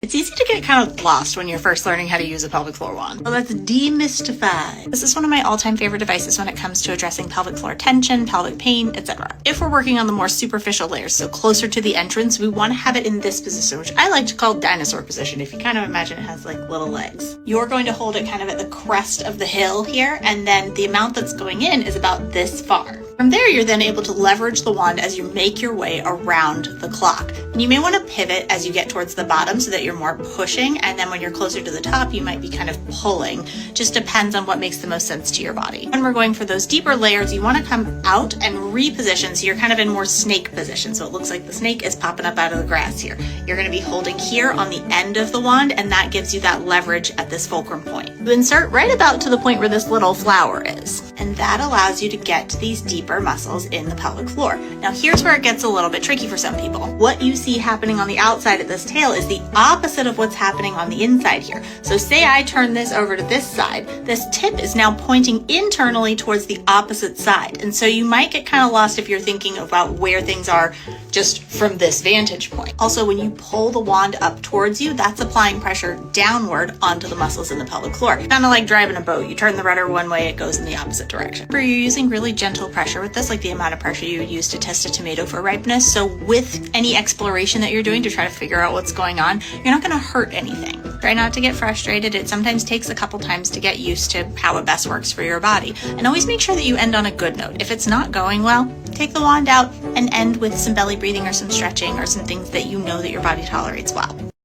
It's easy to get kind of lost when you're first learning how to use a pelvic floor wand. So let's demystify. This is one of my all-time favorite devices when it comes to addressing pelvic floor tension, pelvic pain, etc. If we're working on the more superficial layers, so closer to the entrance, we want to have it in this position, which I like to call dinosaur position. If you kind of imagine it has like little legs. You're going to hold it kind of at the crest of the hill here, and then the amount that's going in is about this far. From there, you're then able to leverage the wand as you make your way around the clock. And you may want to pivot as you get towards the bottom so that you're more pushing, and then when you're closer to the top, you might be kind of pulling. Just depends on what makes the most sense to your body. When we're going for those deeper layers, you want to come out and reposition so you're kind of in more snake position. So it looks like the snake is popping up out of the grass here. You're going to be holding here on the end of the wand, and that gives you that leverage at this fulcrum point. You insert right about to the point where this little flower is, and that allows you to get to these deeper muscles in the pelvic floor. Now here's where it gets a little bit tricky for some people. What you see happening on the outside of this tail is the opposite of what's happening on the inside here. So say I turn this over to this side, this tip is now pointing internally towards the opposite side. And so you might get kind of lost if you're thinking about where things are just from this vantage point. Also, when you pull the wand up towards you, that's applying pressure downward onto the muscles in the pelvic floor. Kind of like driving a boat. You turn the rudder one way, it goes in the opposite direction. Remember, you're using really gentle pressure with this, like the amount of pressure you would use to test a tomato for ripeness. So with any exploration that you're doing to try to figure out what's going on, you're not going to hurt anything. Try not to get frustrated. It sometimes takes a couple times to get used to how it best works for your body. And always make sure that you end on a good note. If it's not going well, take the wand out and end with some belly breathing or some stretching or some things that you know that your body tolerates well.